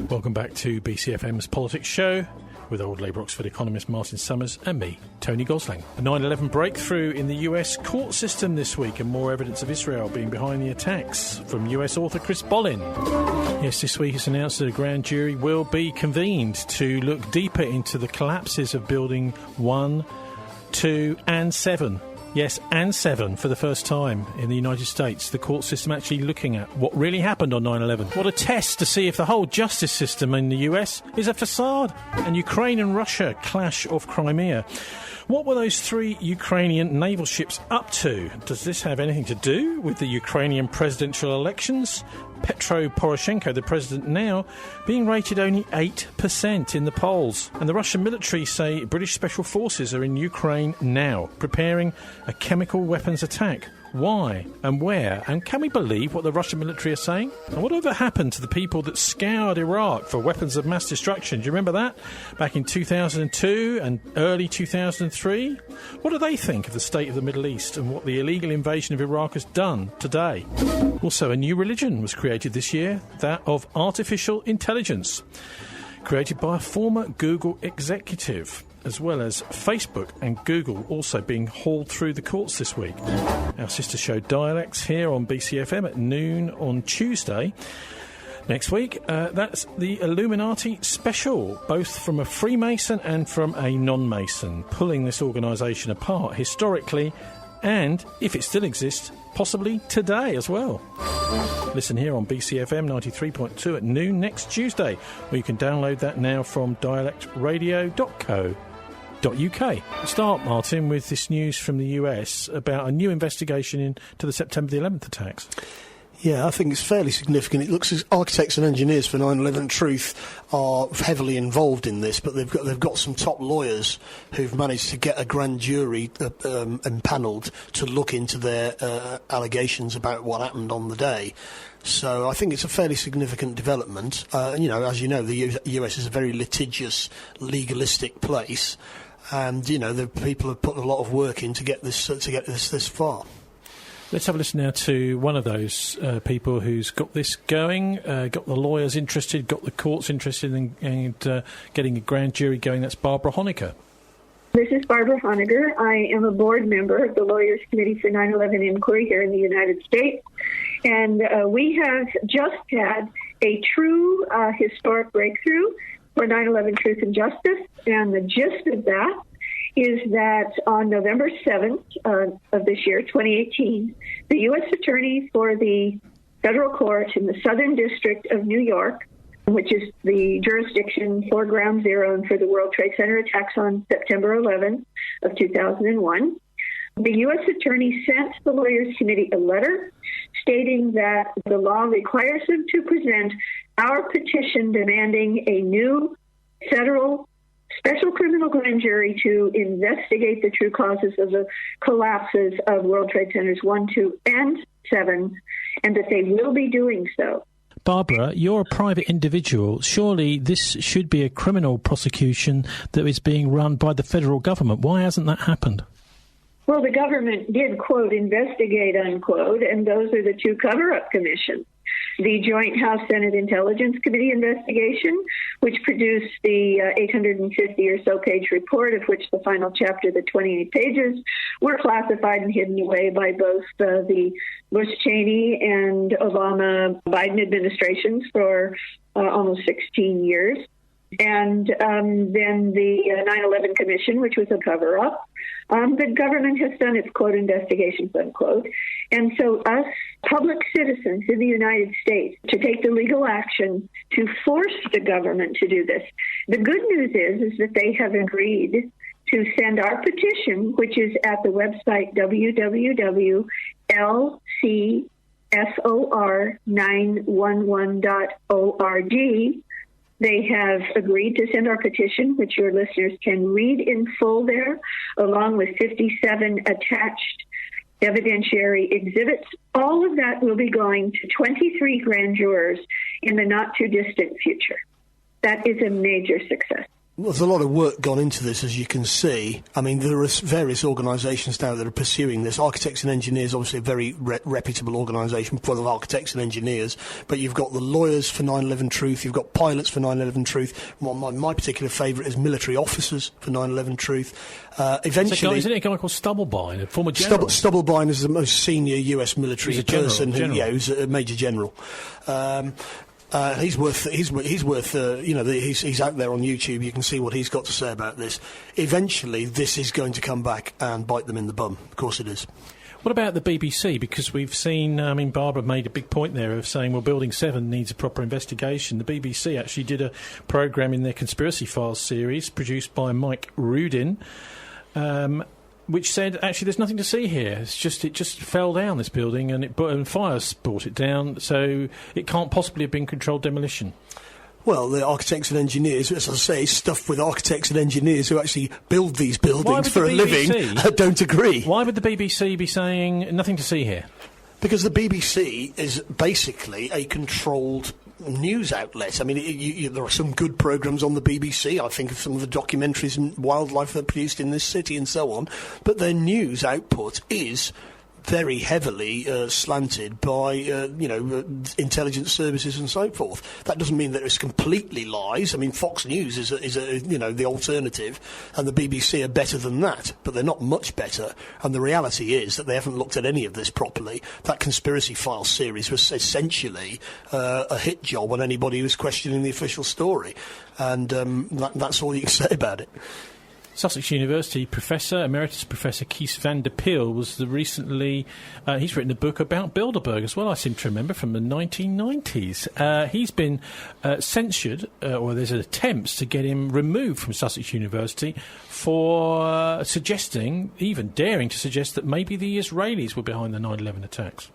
Welcome back to BCFM's Politics Show with old Labour Oxford economist Martin Summers and me, Tony Gosling. A 9/11 breakthrough in the US court system this week and more evidence of Israel being behind the attacks from US author Chris Bollyn. Yes, this week it's announced that a grand jury will be convened to look deeper into the collapses of Building 1, 2 and 7. Yes, and 7 for the first time in the United States. The court system actually looking at what really happened on 9/11. What a test to see if the whole justice system in the US is a facade. And Ukraine and Russia clash off Crimea. What were those 3 Ukrainian naval ships up to? Does this have anything to do with the Ukrainian presidential elections? Petro Poroshenko, the president now, being rated only 8% in the polls. And the Russian military say British special forces are in Ukraine now, preparing a chemical weapons attack. Why and where? And can we believe what the Russian military are saying? And whatever happened to the people that scoured Iraq for weapons of mass destruction? Do you remember that? Back in 2002 and early 2003? What do they think of the state of the Middle East and what the illegal invasion of Iraq has done today? Also, a new religion was created this year, that of artificial intelligence, created by a former Google executive, as well as Facebook and Google also being hauled through the courts this week. Our sister show Dialects here on BCFM at noon on Tuesday. Next week, that's the Illuminati special, both from a Freemason and from a non-Mason, pulling this organisation apart historically and, if it still exists, possibly today as well. Listen here on BCFM 93.2 at noon next Tuesday, where you can download that now from dialectradio.co.uk. Start, Martin, with this news from the US about a new investigation into the September the 11th attacks. Yeah, I think it's fairly significant. It looks as architects and engineers for 9/11 Truth are heavily involved in this, but they've got some top lawyers who've managed to get a grand jury empanelled to look into their allegations about what happened on the day. So I think it's a fairly significant development. As you know, the US is a very litigious, legalistic place, and the people have put a lot of work in to get this this far. Let's have a listen now to one of those people who's got this going, got the lawyers interested, got the courts interested in getting a grand jury going. That's Barbara Honecker. This is Barbara Honecker. I am a board member of the Lawyers Committee for 9/11 Inquiry here in the United States. And we have just had a true historic breakthrough for 9/11 Truth and Justice. And the gist of that is that on November 7th of this year, 2018, the U.S. Attorney for the federal court in the Southern District of New York, which is the jurisdiction for Ground Zero and for the World Trade Center attacks on September 11th of 2001, the U.S. Attorney sent the Lawyers Committee a letter stating that the law requires them to present our petition demanding a new federal special criminal grand jury to investigate the true causes of the collapses of World Trade Centers 1, 2, and 7, and that they will be doing so. Barbara, you're a private individual. Surely this should be a criminal prosecution that is being run by the federal government. Why hasn't that happened? Well, the government did, quote, investigate, unquote, and those are the 2 cover-up commissions. The Joint House-Senate Intelligence Committee investigation, which produced the 850 or so page report, of which the final chapter, the 28 pages, were classified and hidden away by both the Bush-Cheney and Obama-Biden administrations for almost 16 years. And then the 9/11 Commission, which was a cover-up. The government has done its, quote, investigations, unquote. And so us public citizens in the United States to take the legal action to force the government to do this. The good news is that they have agreed to send our petition, which is at the website www.lcsor911.org. They have agreed to send our petition, which your listeners can read in full there, along with 57 attached evidentiary exhibits. All of that will be going to 23 grand jurors in the not-too-distant future. That is a major success. There's a lot of work gone into this, as you can see. I mean, there are various organisations now that are pursuing this. Architects and Engineers, obviously a very reputable organisation full of architects and engineers, but you've got the lawyers for 9/11 Truth, you've got pilots for 9/11 Truth. My particular favourite is military officers for 9/11 Truth. Eventually... Isn't it a guy called Stubblebine, a former general? Stubblebine is the most senior US military person. Who's a Major General. He's worth. He's out there on YouTube. You can see what he's got to say about this. Eventually, this is going to come back and bite them in the bum. Of course, it is. What about the BBC? Because we've seen, Barbara made a big point there of saying, well, Building 7 needs a proper investigation. The BBC actually did a programme in their Conspiracy Files series, produced by Mike Rudin, which said, actually, there's nothing to see here. It just fell down, this building, and fires brought it down, so it can't possibly have been controlled demolition. Well, the architects and engineers, as I say, stuffed with architects and engineers who actually build these buildings for a living, don't agree. Why would the BBC be saying nothing to see here? Because the BBC is basically a controlled news outlet. I mean, there are some good programmes on the BBC. I think of some of the documentaries and wildlife that are produced in this city and so on. But their news output is very heavily slanted by, intelligence services and so forth. That doesn't mean that it's completely lies. I mean, Fox News is the alternative, and the BBC are better than that, but they're not much better. And the reality is that they haven't looked at any of this properly. That Conspiracy Files series was essentially a hit job on anybody who's questioning the official story, and that's all you can say about it. Sussex University Emeritus Professor Kees van der Peel was recently... he's written a book about Bilderberg as well, I seem to remember, from the 1990s. He's been censured, or there's attempts to get him removed from Sussex University for suggesting, even daring to suggest, that maybe the Israelis were behind the 9/11 attacks.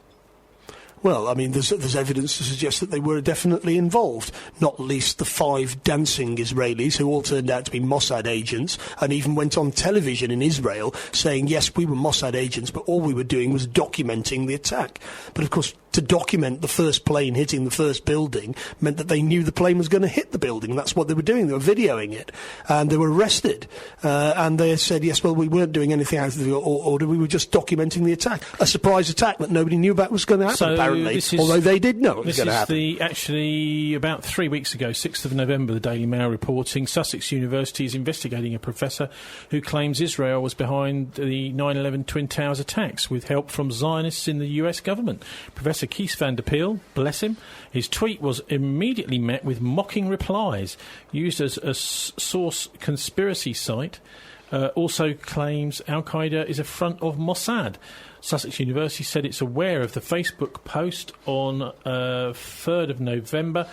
Well, I mean, there's evidence to suggest that they were definitely involved, not least the 5 dancing Israelis who all turned out to be Mossad agents and even went on television in Israel saying, yes, we were Mossad agents, but all we were doing was documenting the attack. But, of course, to document the first plane hitting the first building meant that they knew the plane was going to hit the building. That's what they were doing. They were videoing it. And they were arrested. And they said, yes, well, we weren't doing anything out of the order. We were just documenting the attack. A surprise attack that nobody knew about was going to happen, apparently, although they did know it was going to happen. Actually, about 3 weeks ago, 6th of November, the Daily Mail reporting, Sussex University is investigating a professor who claims Israel was behind the 9/11 Twin Towers attacks with help from Zionists in the US government. Professor Kees van der Peel, bless him, his tweet was immediately met with mocking replies, used as a source conspiracy site, also claims Al-Qaeda is a front of Mossad. Sussex University said it's aware of the Facebook post on 3rd of November.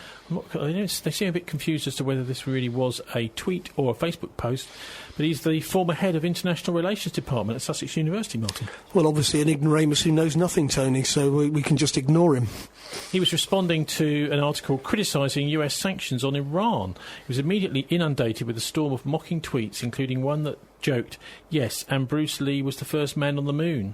They seem a bit confused as to whether this really was a tweet or a Facebook post, but he's the former head of International Relations Department at Sussex University, Martin. Well, obviously an ignoramus who knows nothing, Tony, so we can just ignore him. He was responding to an article criticising US sanctions on Iran. He was immediately inundated with a storm of mocking tweets, including one that joked, yes, and Bruce Lee was the first man on the moon.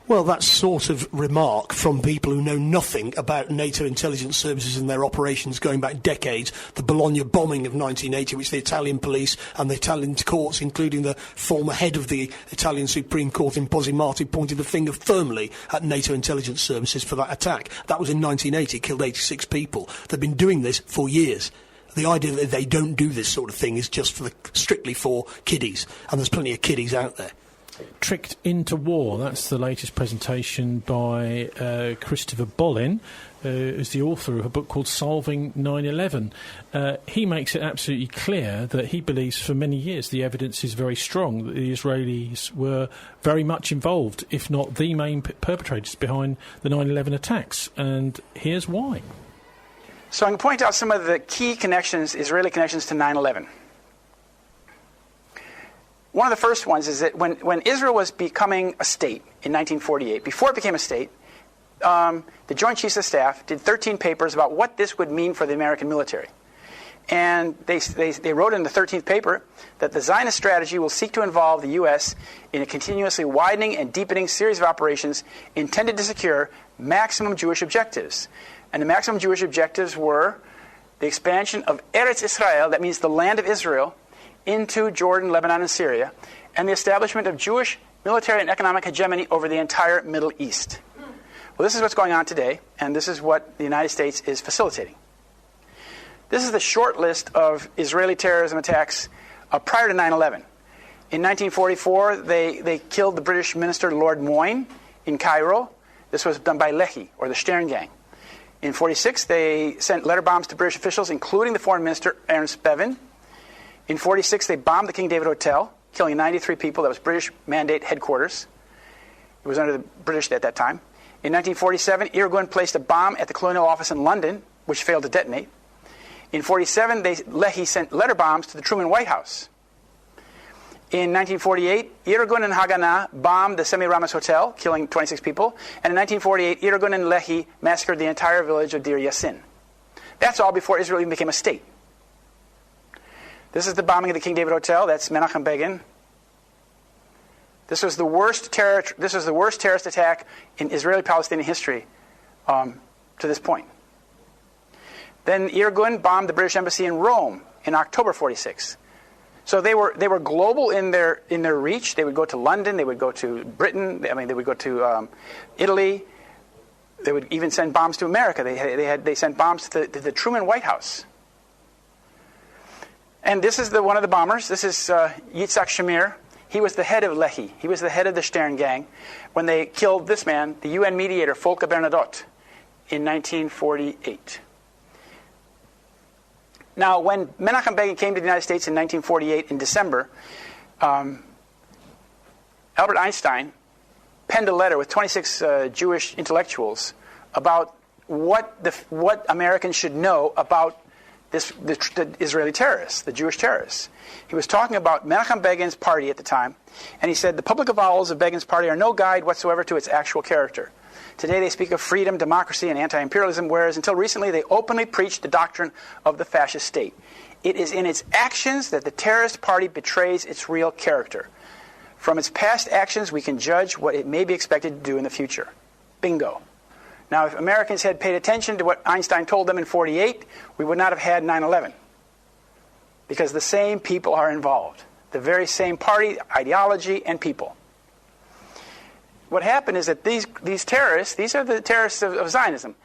Well, that sort of remark from people who know nothing about NATO intelligence services and their operations going back decades, the Bologna bombing of 1980, which the Italian police and the Italian courts, including the former head of the Italian Supreme Court, Imposimati, pointed the finger firmly at NATO intelligence services for that attack. That was in 1980, killed 86 people. They've been doing this for years. The idea that they don't do this sort of thing is just strictly for kiddies, and there's plenty of kiddies out there. Tricked into War, that's the latest presentation by Christopher Bollyn, who's the author of a book called Solving 9/11. He makes it absolutely clear that he believes for many years the evidence is very strong that the Israelis were very much involved, if not the main perpetrators behind the 9/11 attacks, and here's why. So I'm going to point out some of the key connections, Israeli connections to 9/11. One of the first ones is that when Israel was becoming a state in 1948, before it became a state, the Joint Chiefs of Staff did 13 papers about what this would mean for the American military. And they wrote in the 13th paper that the Zionist strategy will seek to involve the U.S. in a continuously widening and deepening series of operations intended to secure maximum Jewish objectives. And the maximum Jewish objectives were the expansion of Eretz Israel, that means the land of Israel, into Jordan, Lebanon, and Syria, and the establishment of Jewish military and economic hegemony over the entire Middle East. Well, this is what's going on today, and this is what the United States is facilitating. This is the short list of Israeli terrorism attacks prior to 9/11. In 1944, they killed the British minister Lord Moyne in Cairo. This was done by Lehi, or the Stern Gang. In 1946, they sent letter bombs to British officials, including the foreign minister Ernst Bevin. In 1946, they bombed the King David Hotel, killing 93 people. That was British Mandate headquarters. It was under the British at that time. In 1947, Irgun placed a bomb at the Colonial Office in London, which failed to detonate. In 1947, Lehi sent letter bombs to the Truman White House. In 1948, Irgun and Haganah bombed the Semiramis Hotel, killing 26 people. And in 1948, Irgun and Lehi massacred the entire village of Deir Yassin. That's all before Israel even became a state. This is the bombing of the King David Hotel. That's Menachem Begin. This was the worst terrorist attack in Israeli-Palestinian history to this point. Then Irgun bombed the British embassy in Rome in October 1946. So they were global in their reach. They would go to London. They would go to Britain. They would go to Italy. They would even send bombs to America. They sent bombs to the Truman White House. And this is one of the bombers. This is Yitzhak Shamir. He was the head of Lehi. He was the head of the Stern Gang when they killed this man, the UN mediator Volker Bernadotte, in 1948. Now, when Menachem Begin came to the United States in 1948 in December, Albert Einstein penned a letter with 26 Jewish intellectuals about what Americans should know about the Israeli terrorists, the Jewish terrorists. He was talking about Menachem Begin's party at the time, and he said, the public avowals of Begin's party are no guide whatsoever to its actual character. Today they speak of freedom, democracy, and anti-imperialism, whereas until recently they openly preached the doctrine of the fascist state. It is in its actions that the terrorist party betrays its real character. From its past actions, we can judge what it may be expected to do in the future. Bingo. Now, if Americans had paid attention to what Einstein told them in 1948, we would not have had 9/11. Because the same people are involved. The very same party, ideology, and people. What happened is that these terrorists, these are the terrorists of Zionism.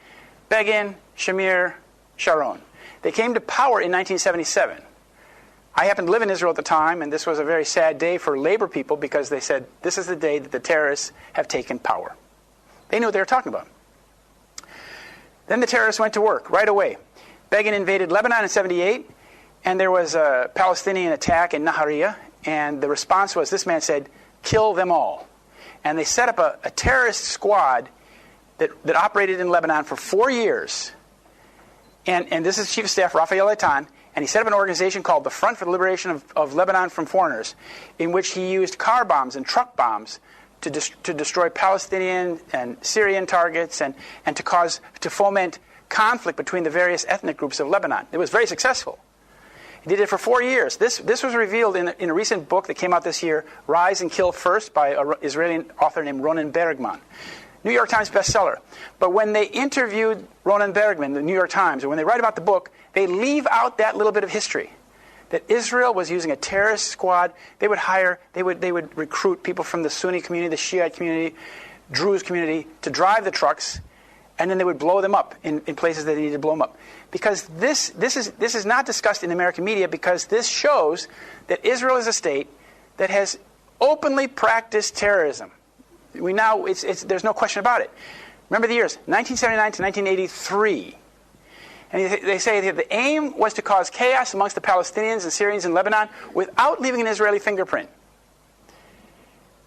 Begin, Shamir, Sharon. They came to power in 1977. I happened to live in Israel at the time, and this was a very sad day for labor people because they said, this is the day that the terrorists have taken power. They knew what they were talking about. Then the terrorists went to work right away. Begin invaded Lebanon in 1978, and there was a Palestinian attack in Nahariya, and the response was, this man said, kill them all. And they set up a terrorist squad that operated in Lebanon for 4 years. And this is Chief of Staff Raphael Eitan, and he set up an organization called the Front for the Liberation of Lebanon from Foreigners, in which he used car bombs and truck bombs to destroy Palestinian and Syrian targets and to foment conflict between the various ethnic groups of Lebanon. It was very successful. He did it for 4 years. This was revealed in a recent book that came out this year, Rise and Kill First, by an Israeli author named Ronen Bergman. New York Times bestseller. But when they interviewed Ronen Bergman, the New York Times, or when they write about the book, they leave out that little bit of history. That Israel was using a terrorist squad. They would recruit people from the Sunni community, the Shiite community, Druze community, to drive the trucks, and then they would blow them up in places that they needed to blow them up. Because this is not discussed in American media, because this shows that Israel is a state that has openly practiced terrorism. There's no question about it. Remember the years, 1979 to 1983. And they say that the aim was to cause chaos amongst the Palestinians and Syrians in Lebanon without leaving an Israeli fingerprint.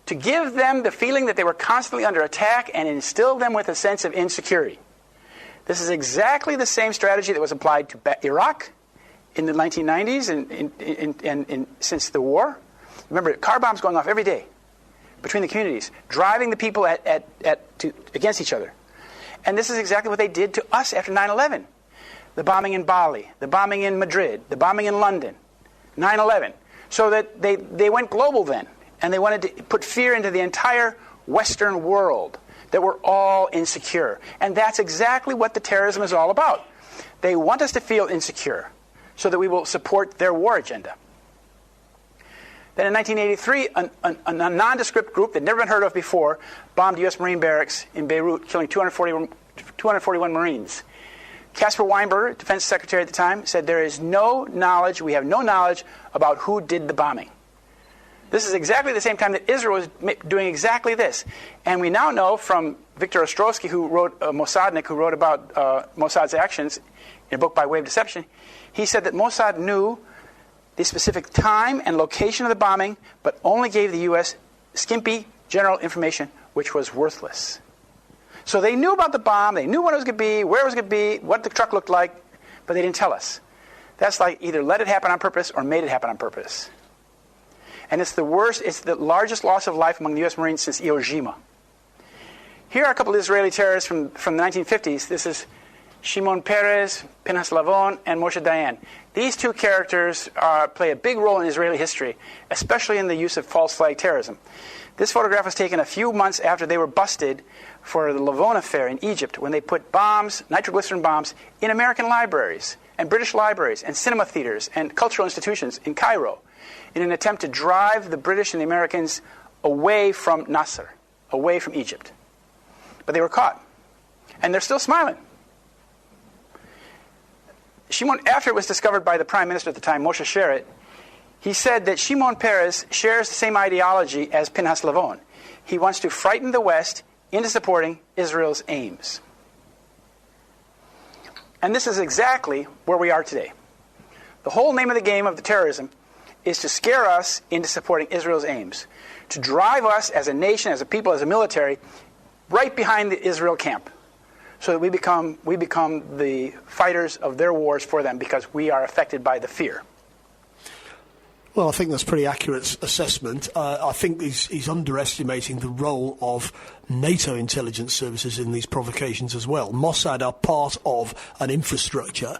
To give them the feeling that they were constantly under attack and instill them with a sense of insecurity. This is exactly the same strategy that was applied to Iraq in the 1990s and since the war. Remember, car bombs going off every day between the communities, driving the people against each other. And this is exactly what they did to us after 9/11. The bombing in Bali, the bombing in Madrid, the bombing in London, 9/11. So that they went global then, and they wanted to put fear into the entire Western world, that we're all insecure. And that's exactly what the terrorism is all about. They want us to feel insecure so that we will support their war agenda. Then in 1983, a nondescript group that had never been heard of before bombed U.S. Marine barracks in Beirut, killing 241 Marines. Caspar Weinberger, Defense Secretary at the time, said we have no knowledge about who did the bombing. This is exactly the same time that Israel was doing exactly this. And we now know from Victor Ostrowski, who wrote Mossadnik, who wrote about Mossad's actions in a book by way of deception, he said that Mossad knew the specific time and location of the bombing, but only gave the U.S. skimpy general information, which was worthless. So they knew about the bomb, they knew what it was going to be, where it was going to be, what the truck looked like, but they didn't tell us. That's like either let it happen on purpose or made it happen on purpose. And it's the worst, it's the largest loss of life among the U.S. Marines since Iwo Jima. Here are a couple of Israeli terrorists from the 1950s. This is Shimon Peres, Pinhas Lavon, and Moshe Dayan. These two characters play a big role in Israeli history, especially in the use of false flag terrorism. This photograph was taken a few months after they were busted for the Lavon affair in Egypt, when they put bombs, nitroglycerin bombs, in American libraries and British libraries and cinema theaters and cultural institutions in Cairo in an attempt to drive the British and the Americans away from Nasser, away from Egypt. But they were caught. And they're still smiling. After it was discovered by the Prime Minister at the time, Moshe Sherritt, he said that Shimon Peres shares the same ideology as Pinhas Lavon. He wants to frighten the West into supporting Israel's aims. And this is exactly where we are today. The whole name of the game of the terrorism is to scare us into supporting Israel's aims, to drive us as a nation, as a people, as a military, right behind the Israel camp, so that we become the fighters of their wars for them because we are affected by the fear. Well, I think that's a pretty accurate assessment. I think he's underestimating the role of NATO intelligence services in these provocations as well. Mossad are part of an infrastructure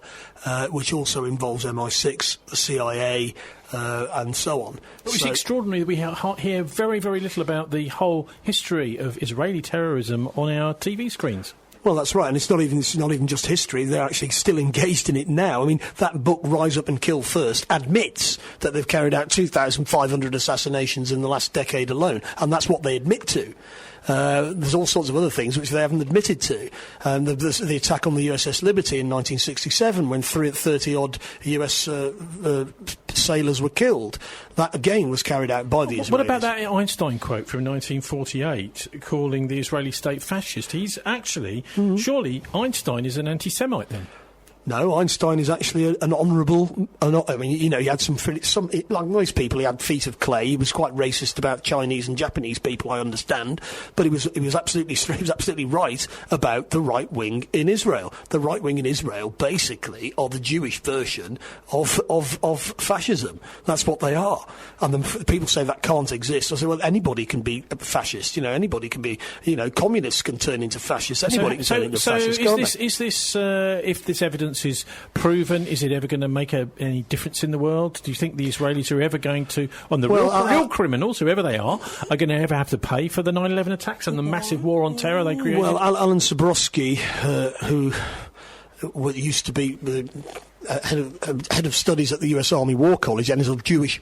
which also involves MI6, the CIA, and so on. It's extraordinary that we hear very, very little about the whole history of Israeli terrorism on our TV screens. Well, that's right, and it's not even just history. They're actually still engaged in it now. I mean, that book, Rise Up and Kill First, admits that they've carried out 2,500 assassinations in the last decade alone, and that's what they admit to. There's all sorts of other things which they haven't admitted to. The attack on the USS Liberty in 1967, when 30-odd US sailors were killed, that again was carried out by the Israelis. What about that Einstein quote from 1948 calling the Israeli state fascist? He's actually, surely Einstein is an anti-Semite then? No, Einstein is actually an honourable. I mean, you know, he had some like most people. He had feet of clay. He was quite racist about Chinese and Japanese people, I understand. But he was absolutely right about the right wing in Israel. The right wing in Israel basically are the Jewish version of fascism. That's what they are. And then people say that can't exist. I say, well, anybody can be a fascist. You know, anybody can be. You know, communists can turn into fascists. Anybody can turn into fascists. Is this if this evidence is proven, is it ever going to make any difference in the world? Do you think the Israelis are ever going to, real criminals, whoever they are going to ever have to pay for the 9/11 attacks and the massive war on terror they created? Well, Alan Sabrowski, who used to be the head of studies at the US Army War College and is of Jewish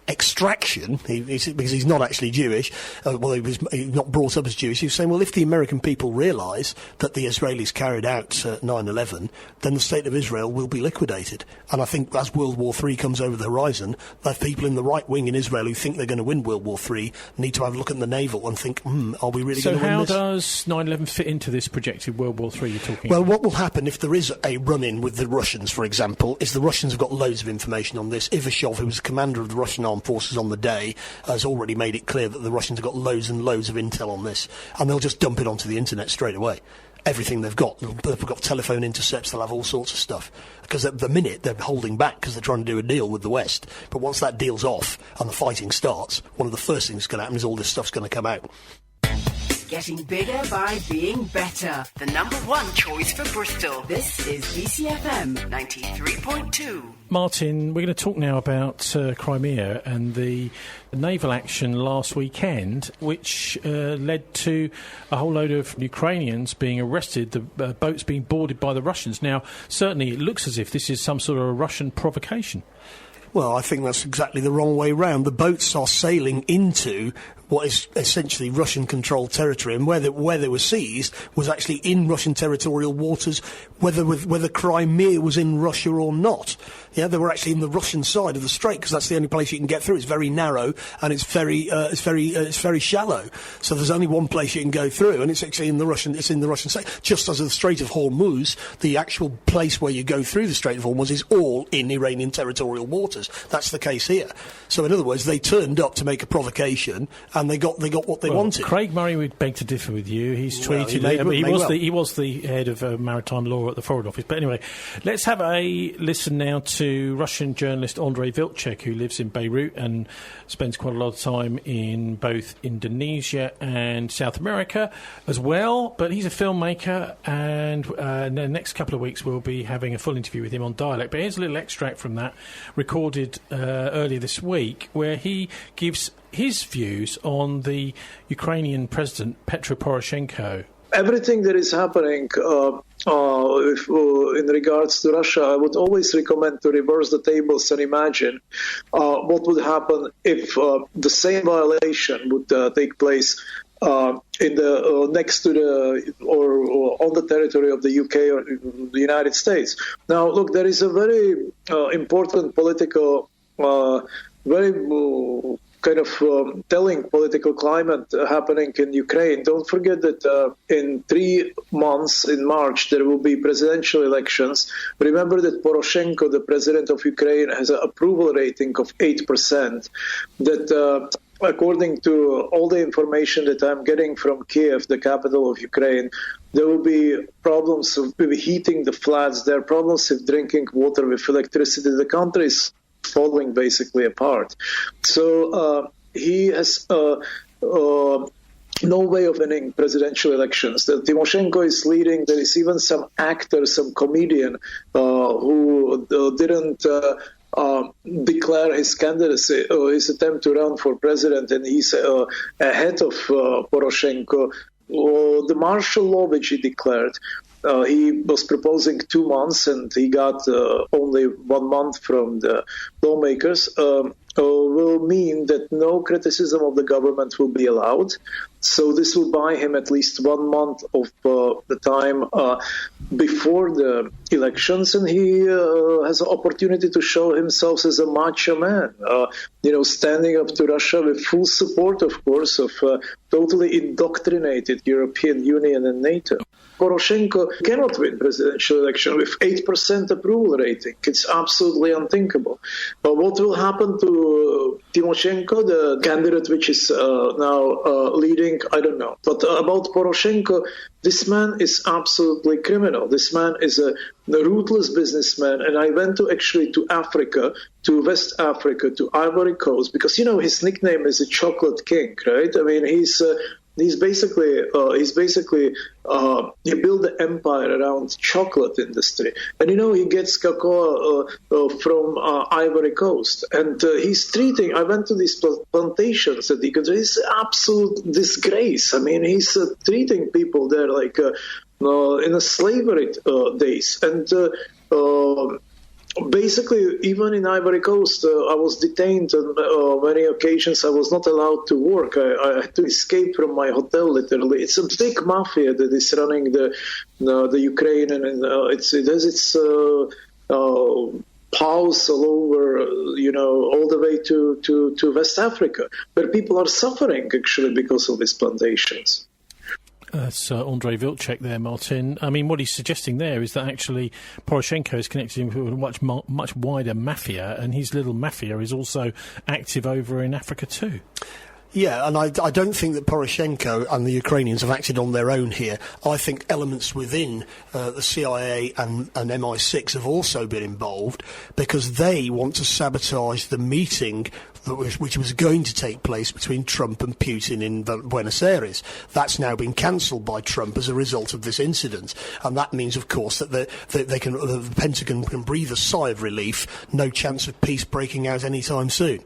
extraction, because he's not actually Jewish, he was not brought up as Jewish, he was saying, well, if the American people realise that the Israelis carried out 9/11, then the state of Israel will be liquidated. And I think as World War III comes over the horizon, the people in the right wing in Israel who think they're going to win World War III need to have a look at the naval and think, are we really going to win this? So how does 9/11 fit into this projected World War III you're talking about? Well, what will happen if there is a run-in with the Russians, for example, is the Russians have got loads of information on this. Ivashov, who was the commander of the Russian armed forces on the day, has already made it clear that the Russians have got loads and loads of intel on this, and they'll just dump it onto the internet straight away. Everything they've got telephone intercepts, they'll have all sorts of stuff, because at the minute they're holding back because they're trying to do a deal with the West. But once that deal's off and the fighting starts, one of the first things that's going to happen is all this stuff's going to come out. getting bigger by being better. The number one choice for Bristol. This is BCFM 93.2. Martin, we're going to talk now about Crimea and the naval action last weekend, which led to a whole load of Ukrainians being arrested, the boats being boarded by the Russians. Now, certainly it looks as if this is some sort of a Russian provocation. Well, I think that's exactly the wrong way round. The boats are sailing into what is essentially Russian-controlled territory, and where they were seized was actually in Russian territorial waters, whether Crimea was in Russia or not. Yeah, they were actually in the Russian side of the strait, because that's the only place you can get through. It's very narrow and it's very shallow. So there's only one place you can go through, and it's actually in the Russian. It's in the Russian side. Just as the Strait of Hormuz, the actual place where you go through the Strait of Hormuz is all in Iranian territorial waters. That's the case here. So in other words, they turned up to make a provocation, and they got what they wanted. Craig Murray would beg to differ with you. He's tweeted. He was the head of maritime law at the Foreign Office. But anyway, let's have a listen now to Russian journalist Andrei Vilcek, who lives in Beirut and spends quite a lot of time in both Indonesia and South America as well. But he's a filmmaker, and in the next couple of weeks we'll be having a full interview with him on dialect. But here's a little extract from that, recorded earlier this week, where he gives his views on the Ukrainian president Petro Poroshenko. Everything that is happening in regards to Russia, I would always recommend to reverse the tables and imagine what would happen if the same violation would take place in the next to the or on the territory of the UK or the United States. Now, look, there is a very important political, very kind of telling political climate happening in Ukraine. Don't forget that in 3 months, in March, there will be presidential elections. Remember that Poroshenko, the president of Ukraine, has an approval rating of 8%. That according to all the information that I'm getting from Kiev, the capital of Ukraine, there will be problems with heating the flats. There are problems with drinking water, with electricity. The country is falling basically apart. So he has no way of winning presidential elections. That Tymoshenko is leading. There is even some actor, some comedian who didn't declare his candidacy or his attempt to run for president, and he's ahead of Poroshenko. The martial law which he declared, he was proposing 2 months, and he got only 1 month from the lawmakers, will mean that no criticism of the government will be allowed. So this will buy him at least 1 month of the time before the elections, and he has an opportunity to show himself as a macho man, standing up to Russia with full support, of course, of totally indoctrinated European Union and NATO. Poroshenko cannot win presidential election with 8% approval rating. It's absolutely unthinkable. But what will happen to Tymoshenko, the candidate which is now leading, I don't know. But about Poroshenko, this man is absolutely criminal. This man is a ruthless businessman. And I went to Africa, to West Africa, to Ivory Coast, because, his nickname is a Chocolate King, right? I mean, He's basically he built the empire around chocolate industry, and he gets cocoa from Ivory Coast, and he's treating. I went to these plantations that he could. It's absolute disgrace. I mean, he's treating people there like in the slavery days, and. Basically, even in Ivory Coast, I was detained on many occasions. I was not allowed to work. I had to escape from my hotel, literally. It's a big mafia that is running the Ukraine, and it has its paws all over, all the way to West Africa, where people are suffering, actually, because of these plantations. That's Andrei Vilcek there, Martin. I mean, what he's suggesting there is that actually Poroshenko is connected with a much wider mafia, and his little mafia is also active over in Africa too. Yeah, and I don't think that Poroshenko and the Ukrainians have acted on their own here. I think elements within the CIA and MI6 have also been involved because they want to sabotage the meeting which was going to take place between Trump and Putin in Buenos Aires. That's now been cancelled by Trump as a result of this incident. And that means, of course, that the Pentagon can breathe a sigh of relief. No chance of peace breaking out anytime soon.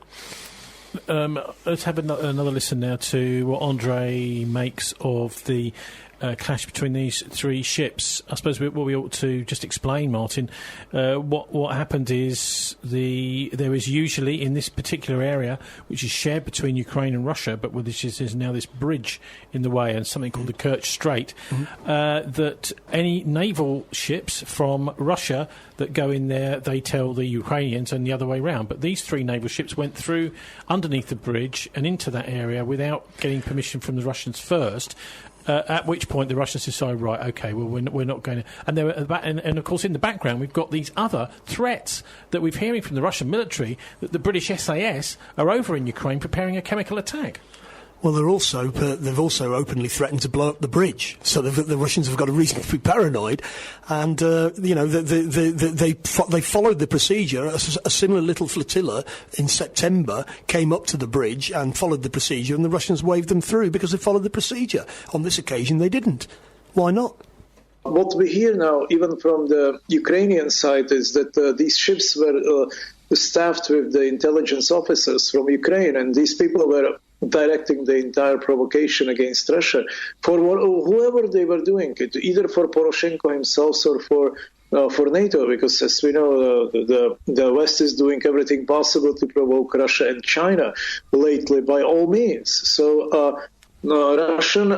Let's have another listen now to what Andre makes of the clash between these three ships. I suppose what we ought to just explain, Martin, what happened is there is usually in this particular area, which is shared between Ukraine and Russia, but there's now this bridge in the way and something called the Kerch Strait, that any naval ships from Russia that go in there, they tell the Ukrainians, and the other way round. But these three naval ships went through underneath the bridge and into that area without getting permission from the Russians first. At which point the Russians decide, right, OK, well, we're not going to... And of course, in the background, we've got these other threats that we're hearing from the Russian military that the British SAS are over in Ukraine preparing a chemical attack. Well, they've also openly threatened to blow up the bridge. So the Russians have got a reason to be paranoid, and they followed the procedure. A similar little flotilla in September came up to the bridge and followed the procedure, and the Russians waved them through because they followed the procedure. On this occasion, they didn't. Why not? What we hear now, even from the Ukrainian side, is that these ships were staffed with the intelligence officers from Ukraine, and these people were directing the entire provocation against Russia for whoever they were doing it, either for Poroshenko himself or for NATO, because as we know, the West is doing everything possible to provoke Russia and China lately by all means. So Russian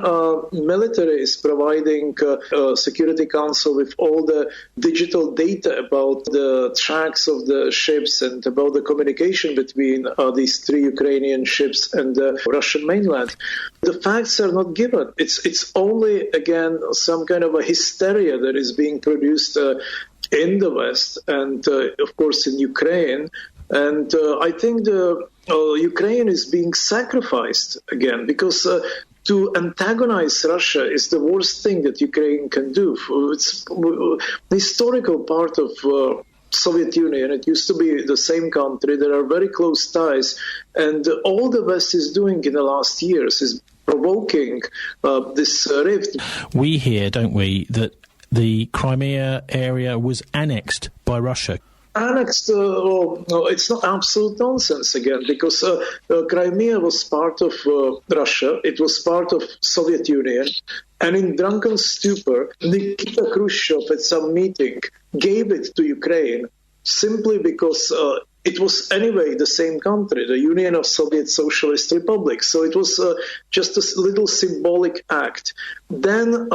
military is providing Security Council with all the digital data about the tracks of the ships and about the communication between these three Ukrainian ships and the Russian mainland. The facts are not given. It's only, again, some kind of a hysteria that is being produced in the West and, of course, in Ukraine. And I think Ukraine is being sacrificed again because to antagonize Russia is the worst thing that Ukraine can do. It's the historical part of Soviet Union. It used to be the same country. There are very close ties. And all the West is doing in the last years is provoking this rift. We hear, don't we, that the Crimea area was annexed by Russia. Annexed, it's not absolute nonsense again, because Crimea was part of Russia, it was part of Soviet Union, and in drunken stupor, Nikita Khrushchev at some meeting gave it to Ukraine simply because it was anyway the same country, the Union of Soviet Socialist Republics. So it was just a little symbolic act. Then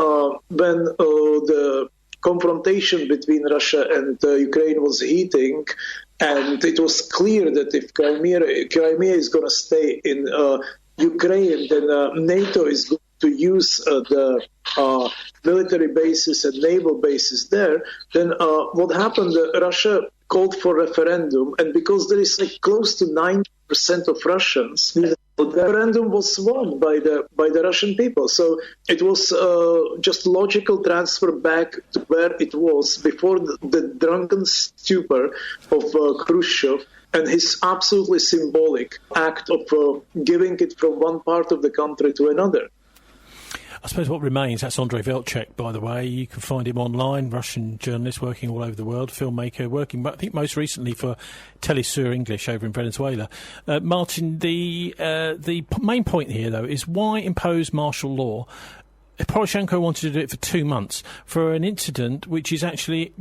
when the confrontation between Russia and Ukraine was heating, and it was clear that if Crimea is going to stay in Ukraine, then NATO is going to use the military bases and naval bases there. Then what happened? Russia called for referendum, and because there is close to 90% of Russians, the referendum was won by the Russian people. So it was just logical transfer back to where it was before the drunken stupor of Khrushchev and his absolutely symbolic act of giving it from one part of the country to another. I suppose what remains, that's Andrei Velchek, by the way. You can find him online, Russian journalist working all over the world, filmmaker, working, I think, most recently for Telesur English over in Venezuela. Martin, the main point here, though, is why impose martial law? Poroshenko wanted to do it for 2 months for an incident which is actually,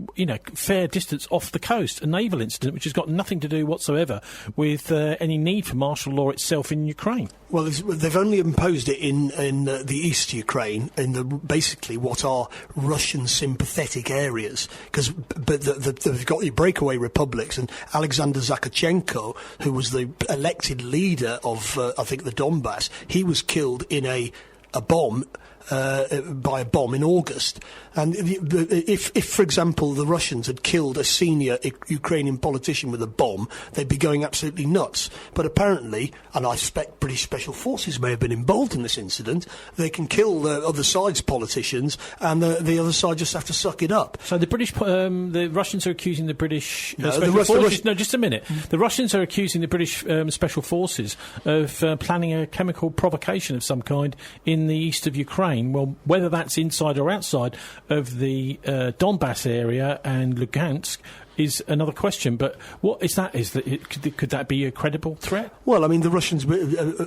fair distance off the coast, a naval incident which has got nothing to do whatsoever with any need for martial law itself in Ukraine. Well, they've only imposed it in the East Ukraine, in basically what are Russian sympathetic areas, but they've got the breakaway republics, and Alexander Zakharchenko, who was the elected leader of, I think, the Donbass, he was killed in a bomb by a bomb in August. And if, for example, the Russians had killed a senior Ukrainian politician with a bomb, they'd be going absolutely nuts. But apparently, and I suspect British Special Forces may have been involved in this incident, they can kill the other side's politicians, and the other side just have to suck it up. So the Russians are accusing the British Special Forces... No, just a minute. The Russians are accusing the British Special Forces of planning a chemical provocation of some kind in the east of Ukraine. Well, whether that's inside or outside of the Donbass area and Lugansk is another question, but what is that? Could that be a credible threat? Well, I mean, the Russians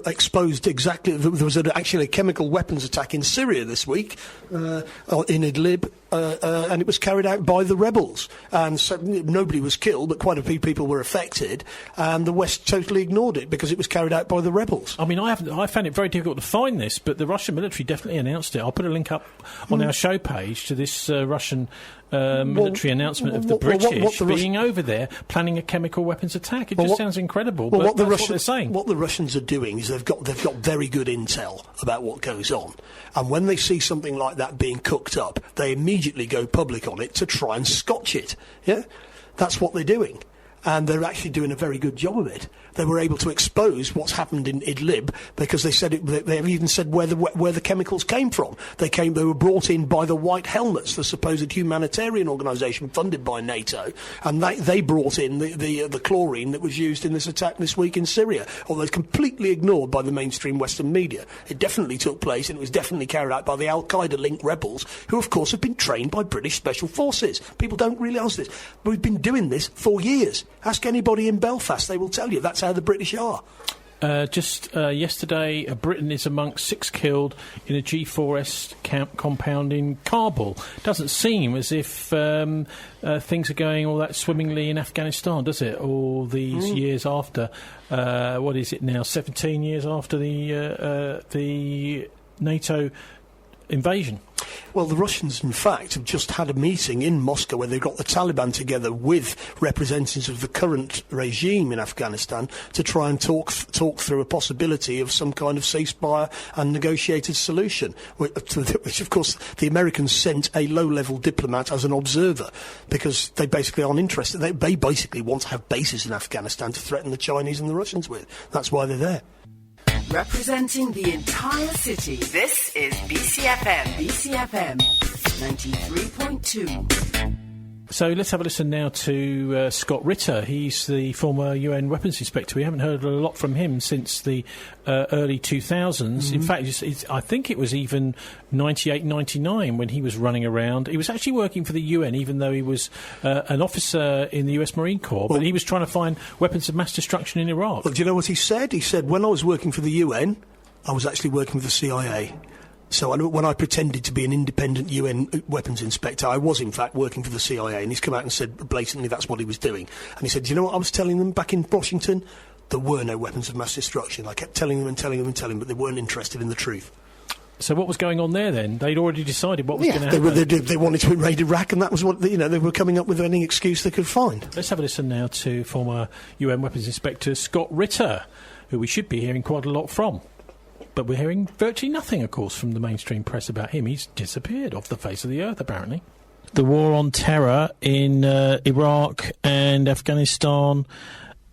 exposed exactly... There was actually a chemical weapons attack in Syria this week, in Idlib, and it was carried out by the rebels. And so nobody was killed, but quite a few people were affected, and the West totally ignored it because it was carried out by the rebels. I mean, I found it very difficult to find this, but the Russian military definitely announced it. I'll put a link up on our show page to this Russian... military announcement of the British being over there planning a chemical weapons attack. It just sounds incredible, but what they're saying. What the Russians are doing is they've got very good intel about what goes on, and when they see something like that being cooked up, they immediately go public on it to try and scotch it. Yeah, that's what they're doing. And they're actually doing a very good job of it. They were able to expose what's happened in Idlib because they said they even said where the chemicals came from. They were brought in by the White Helmets, the supposed humanitarian organisation funded by NATO, and they brought in the chlorine that was used in this attack this week in Syria. Although it's completely ignored by the mainstream Western media. It definitely took place, and it was definitely carried out by the Al Qaeda-linked rebels, who of course have been trained by British Special Forces. People don't realise this, but we've been doing this for years. Ask anybody in Belfast, they will tell you that's how the British are. Just yesterday, Britain is amongst 6 killed in a G4S camp compound in Kabul. Doesn't seem as if things are going all that swimmingly in Afghanistan, does it? All these years after, what is it now, 17 years after the NATO invasion? Well, the Russians, in fact, have just had a meeting in Moscow where they got the Taliban together with representatives of the current regime in Afghanistan to try and talk through a possibility of some kind of ceasefire and negotiated solution, which, of course, the Americans sent a low-level diplomat as an observer because they basically aren't interested. They basically want to have bases in Afghanistan to threaten the Chinese and the Russians with. That's why they're there. Representing the entire city, this is BCFM. BCFM 93.2. So let's have a listen now to Scott Ritter. He's the former UN weapons inspector. We haven't heard a lot from him since the early 2000s. In fact, I think it was even 98, 99 when he was running around. He was actually working for the UN, even though he was an officer in the US Marine Corps, but he was trying to find weapons of mass destruction in Iraq. Well, do you know what he said? He said, when I was working for the UN, I was actually working for the CIA. So when I pretended to be an independent UN weapons inspector, I was in fact working for the CIA, and he's come out and said blatantly that's what he was doing. And he said, do you know what I was telling them back in Washington? There were no weapons of mass destruction. I kept telling them, but they weren't interested in the truth. So what was going on there then? They'd already decided what was going to happen. They wanted to invade Iraq, and that was what, they were coming up with any excuse they could find. Let's have a listen now to former UN weapons inspector Scott Ritter, who we should be hearing quite a lot from. But we're hearing virtually nothing, of course, from the mainstream press about him. He's disappeared off the face of the earth, apparently. The war on terror in Iraq and Afghanistan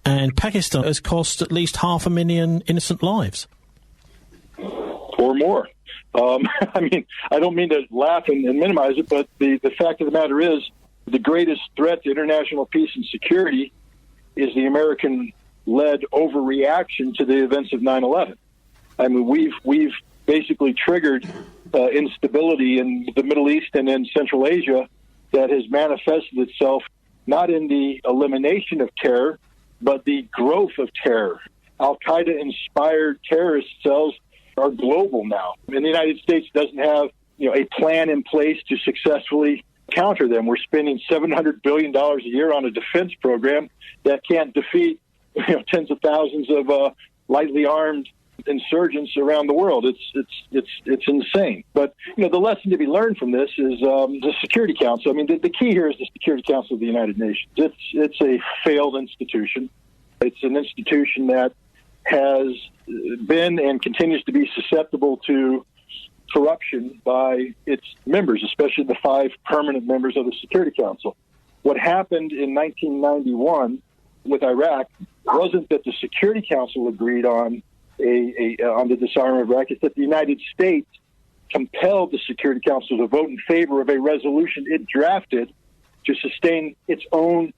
and Pakistan has cost at least 500,000 innocent lives. Or more. I mean, I don't mean to laugh and minimize it, but the fact of the matter is the greatest threat to international peace and security is the American-led overreaction to the events of 9/11. I mean, we've basically triggered instability in the Middle East and in Central Asia that has manifested itself not in the elimination of terror, but the growth of terror. Al-Qaeda-inspired terrorist cells are global now. And the United States doesn't have, a plan in place to successfully counter them. We're spending $700 billion a year on a defense program that can't defeat, tens of thousands of lightly armed insurgents around the world. It's insane. But the lesson to be learned from this is the Security Council. I mean, the key here is the Security Council of the United Nations. It's a failed institution. It's an institution that has been and continues to be susceptible to corruption by its members, especially the 5 permanent members of the Security Council. What happened in 1991 with Iraq wasn't that the Security Council agreed on on the disarmament of Iraq. It's that the United States compelled the Security Council to vote in favor of a resolution it drafted to sustain its own,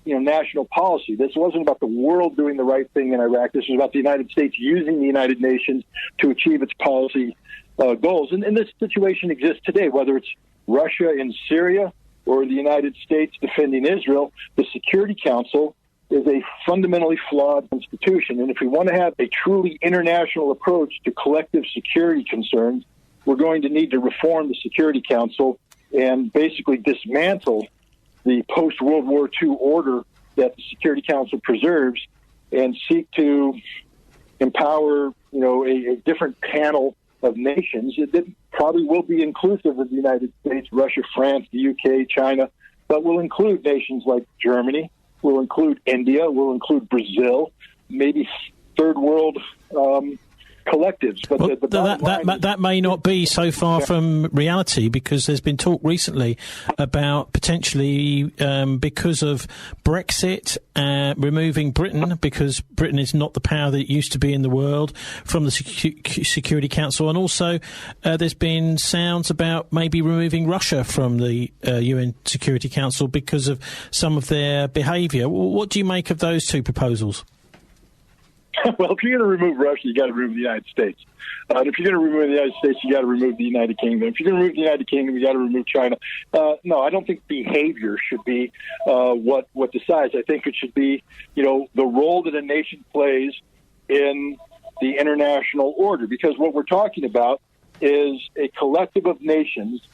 national policy. This wasn't about the world doing the right thing in Iraq. This was about the United States using the United Nations to achieve its policy goals. And this situation exists today, whether it's Russia in Syria or the United States defending Israel. The Security Council is a fundamentally flawed institution. And if we want to have a truly international approach to collective security concerns, we're going to need to reform the Security Council and basically dismantle the post-World War II order that the Security Council preserves and seek to empower, a different panel of nations that probably will be inclusive of the United States, Russia, France, the UK, China, but will include nations like Germany, will include India, will include Brazil, maybe third world collectives. But that may not be so far from reality, because there's been talk recently about potentially because of Brexit removing Britain, because Britain is not the power that it used to be in the world, from the Security Council, and also there's been sounds about maybe removing Russia from the UN Security Council because of some of their behaviour. What do you make of those two proposals? Well, if you're going to remove Russia, you got to remove the United States. And if you're going to remove the United States, you got to remove the United Kingdom. If you're going to remove the United Kingdom, you got to remove China. No, I don't think behavior should be what decides. I think it should be, the role that a nation plays in the international order. Because what we're talking about is a collective of nations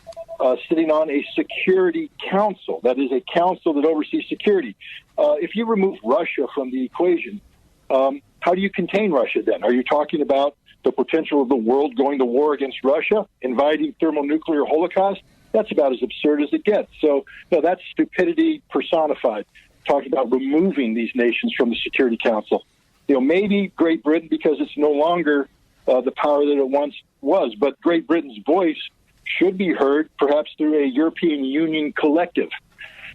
sitting on a security council. That is a council that oversees security. If you remove Russia from the equation, how do you contain Russia then? Are you talking about the potential of the world going to war against Russia, inviting thermonuclear holocaust? That's about as absurd as it gets. So, that's stupidity personified, talking about removing these nations from the Security Council. Maybe Great Britain, because it's no longer the power that it once was, but Great Britain's voice should be heard perhaps through a European Union collective,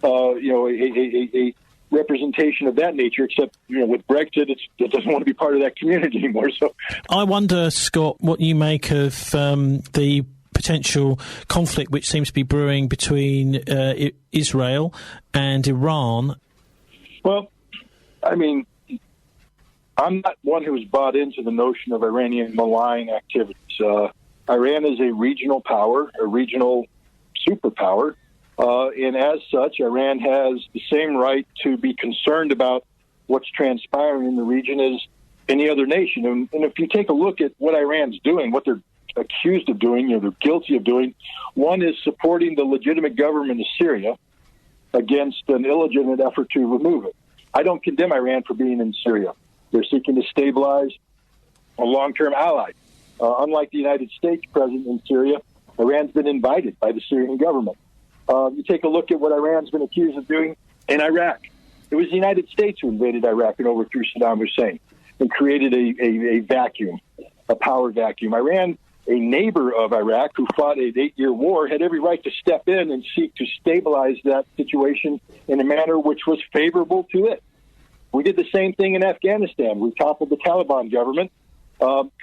a representation of that nature, except, with Brexit, it doesn't want to be part of that community anymore. So I wonder, Scott, what you make of the potential conflict which seems to be brewing between Israel and Iran. Well, I'm not one who's bought into the notion of Iranian malign activities. Iran is a regional power, a regional superpower. And as such, Iran has the same right to be concerned about what's transpiring in the region as any other nation. And if you take a look at what Iran's doing, what they're accused of doing, they're guilty of doing, one is supporting the legitimate government of Syria against an illegitimate effort to remove it. I don't condemn Iran for being in Syria. They're seeking to stabilize a long-term ally. Unlike the United States present in Syria, Iran's been invited by the Syrian government. You take a look at what Iran's been accused of doing in Iraq. It was the United States who invaded Iraq and overthrew Saddam Hussein and created a vacuum, a power vacuum. Iran, a neighbor of Iraq who fought an 8-year war, had every right to step in and seek to stabilize that situation in a manner which was favorable to it. We did the same thing in Afghanistan. We toppled the Taliban government,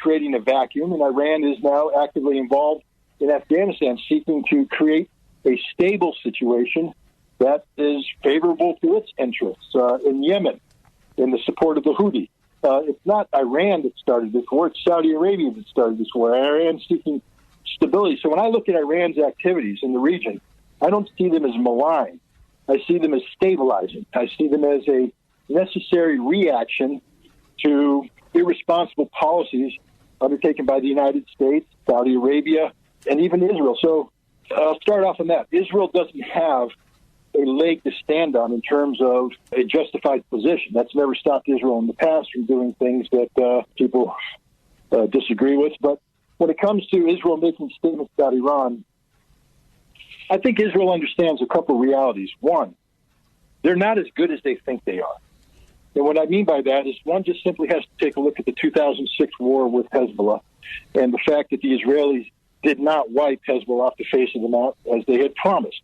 creating a vacuum, and Iran is now actively involved in Afghanistan, seeking to create a stable situation that is favorable to its interests. In Yemen, in the support of the Houthi. It's not Iran that started this war, it's Saudi Arabia that started this war. Iran's seeking stability. So when I look at Iran's activities in the region, I don't see them as malign. I see them as stabilizing. I see them as a necessary reaction to irresponsible policies undertaken by the United States, Saudi Arabia, and even Israel. So I'll start off on that. Israel doesn't have a leg to stand on in terms of a justified position. That's never stopped Israel in the past from doing things that people disagree with. But when it comes to Israel making statements about Iran, I think Israel understands a couple of realities. One, they're not as good as they think they are. And what I mean by that is one just simply has to take a look at the 2006 war with Hezbollah and the fact that the Israelis did not wipe Hezbollah off the face of the map as they had promised.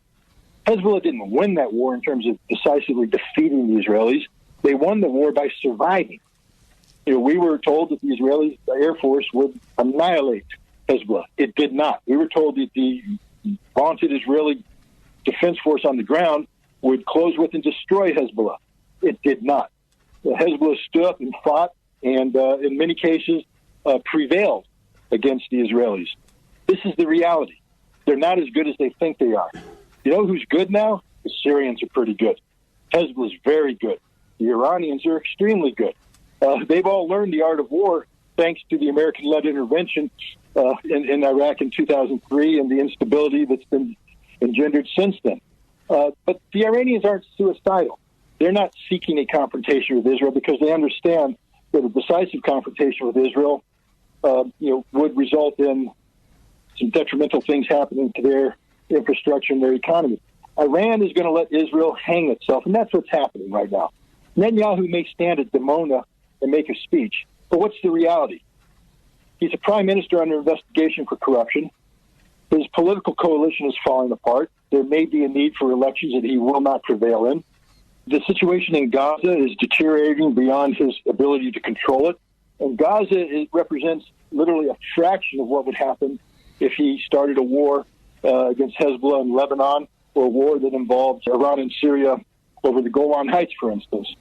Hezbollah didn't win that war in terms of decisively defeating the Israelis. They won the war by surviving. We were told that the Israeli Air Force would annihilate Hezbollah. It did not. We were told that the vaunted Israeli Defense Force on the ground would close with and destroy Hezbollah. It did not. Hezbollah stood up and fought, and in many cases prevailed against the Israelis. This is the reality. They're not as good as they think they are. You know who's good now? The Syrians are pretty good. Hezbollah is very good. The Iranians are extremely good. They've all learned the art of war thanks to the American-led intervention in Iraq in 2003 and the instability that's been engendered since then. But the Iranians aren't suicidal. They're not seeking a confrontation with Israel because they understand that a decisive confrontation with Israel would result in some detrimental things happening to their infrastructure and their economy. Iran is going to let Israel hang itself, and that's what's happening right now. Netanyahu may stand at Dimona and make a speech, but what's the reality? He's a prime minister under investigation for corruption. His political coalition is falling apart. There may be a need for elections that he will not prevail in. The situation in Gaza is deteriorating beyond his ability to control it. And Gaza represents literally a fraction of what would happen if he started a war against Hezbollah in Lebanon, or a war that involved Iran and Syria over the Golan Heights, for instance.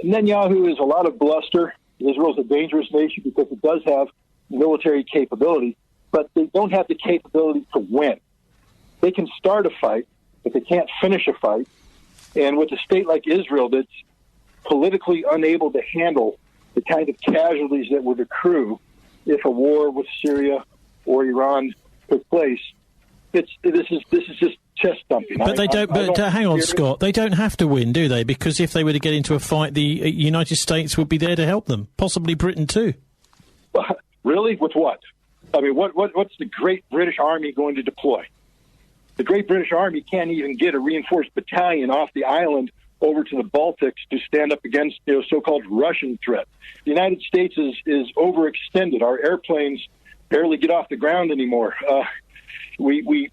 Netanyahu is a lot of bluster. Israel is a dangerous nation because it does have military capability, but they don't have the capability to win. They can start a fight, but they can't finish a fight. And with a state like Israel that's politically unable to handle the kind of casualties that would accrue if a war with Syria or Iran took place, this is just chest thumping. But they don't. But hang on, Scott. They don't have to win, do they? Because if they were to get into a fight, the United States would be there to help them. Possibly Britain too. Really? With what? I mean, what's the Great British Army going to deploy? The Great British Army can't even get a reinforced battalion off the island over to the Baltics to stand up against so-called Russian threat. The United States is overextended. Our airplanes barely get off the ground anymore. We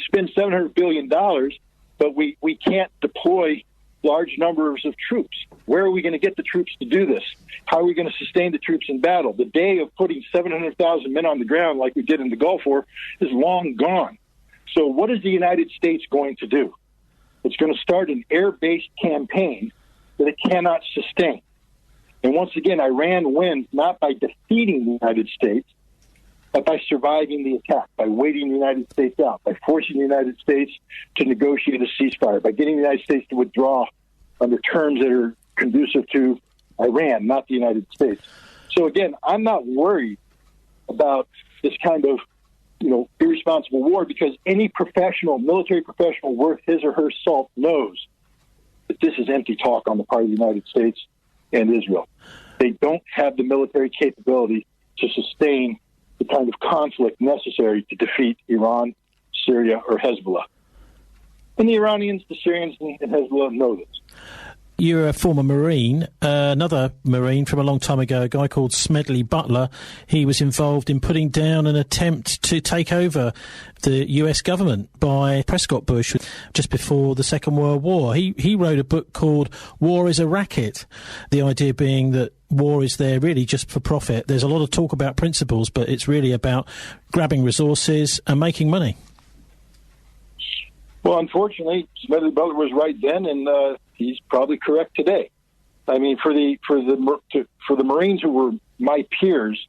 spend $700 billion, but we can't deploy large numbers of troops. Where are we going to get the troops to do this? How are we going to sustain the troops in battle? The day of putting 700,000 men on the ground like we did in the Gulf War is long gone. So what is the United States going to do? It's going to start an air-based campaign that it cannot sustain. And once again, Iran wins not by defeating the United States, but by surviving the attack, by waiting the United States out, by forcing the United States to negotiate a ceasefire, by getting the United States to withdraw under terms that are conducive to Iran, not the United States. So again, I'm not worried about this kind of irresponsible war because any military professional worth his or her salt knows that this is empty talk on the part of the United States and Israel. They don't have the military capability to sustain the kind of conflict necessary to defeat Iran, Syria, or Hezbollah. And the Iranians, the Syrians, and Hezbollah know this. You're a former Marine, another Marine from a long time ago, a guy called Smedley Butler. He was involved in putting down an attempt to take over the US government by Prescott Bush just before the Second World War. He wrote a book called War is a Racket, the idea being that war is there really just for profit. There's a lot of talk about principles, but it's really about grabbing resources and making money. Well, unfortunately, Smedley Butler was right then, and he's probably correct today. I mean, for the Marines who were my peers,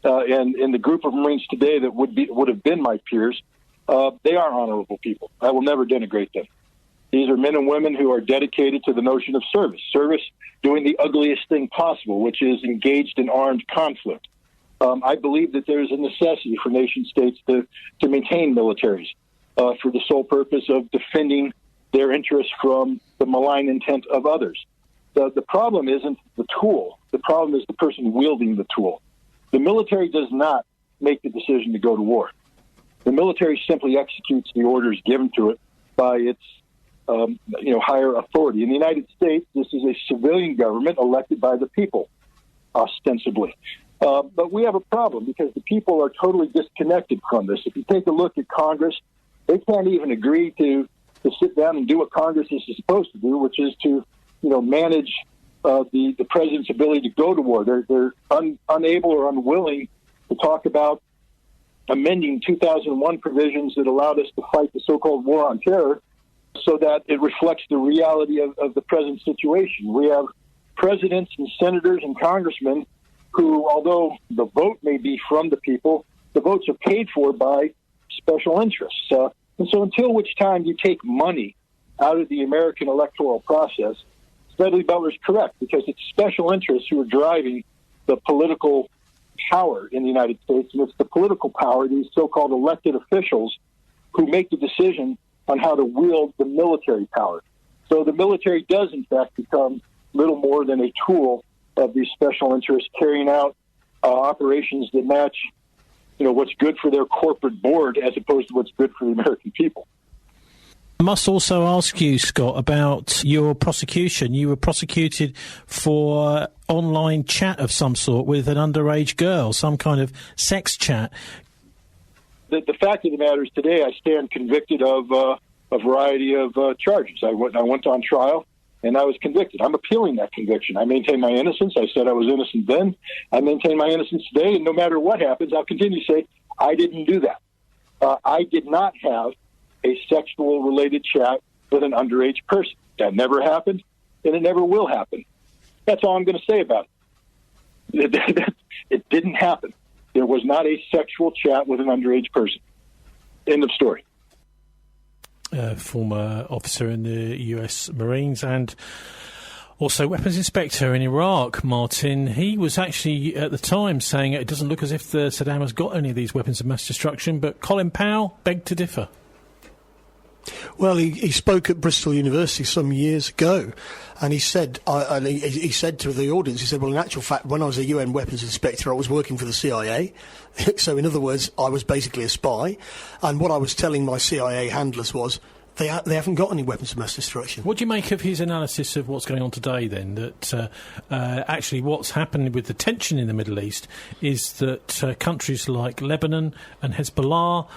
and the group of Marines today that would have been my peers, they are honorable people. I will never denigrate them. These are men and women who are dedicated to the notion of service doing the ugliest thing possible, which is engaged in armed conflict. I believe that there is a necessity for nation states to maintain militaries for the sole purpose of defending their interests from the malign intent of others. The problem isn't the tool. The problem is the person wielding the tool. The military does not make the decision to go to war. The military simply executes the orders given to it by its higher authority. In the United States, this is a civilian government elected by the people, ostensibly. But we have a problem because the people are totally disconnected from this. If you take a look at Congress, they can't even agree to sit down and do what Congress is supposed to do, which is to, manage the president's ability to go to war. They're unable or unwilling to talk about amending 2001 provisions that allowed us to fight the so-called war on terror so that it reflects the reality of the present situation. We have presidents and senators and congressmen who, although the vote may be from the people, the votes are paid for by special interests. And so until which time you take money out of the American electoral process, Smedley Butler's correct, because it's special interests who are driving the political power in the United States, and it's the political power, these so-called elected officials, who make the decision on how to wield the military power. So the military does, in fact, become little more than a tool of these special interests carrying out operations that match, what's good for their corporate board as opposed to what's good for the American people. I must also ask you, Scott, about your prosecution. You were prosecuted for online chat of some sort with an underage girl, some kind of sex chat. The fact of the matter is today I stand convicted of a variety of charges. I went on trial, and I was convicted. I'm appealing that conviction. I maintain my innocence. I said I was innocent then. I maintain my innocence today, and no matter what happens, I'll continue to say I didn't do that. I did not have a sexual-related chat with an underage person. That never happened, and it never will happen. That's all I'm going to say about it. It didn't happen. There was not a sexual chat with an underage person. End of story. Former officer in the US Marines and also weapons inspector in Iraq, Martin. He was actually at the time saying it doesn't look as if Saddam has got any of these weapons of mass destruction, but Colin Powell begged to differ. Well, he spoke at Bristol University some years ago, and he said he said to the audience, he said, well, in actual fact, when I was a UN weapons inspector, I was working for the CIA. So, in other words, I was basically a spy. And what I was telling my CIA handlers was, they haven't got any weapons of mass destruction. What do you make of his analysis of what's going on today, then, that actually what's happened with the tension in the Middle East is that countries like Lebanon and Hezbollah,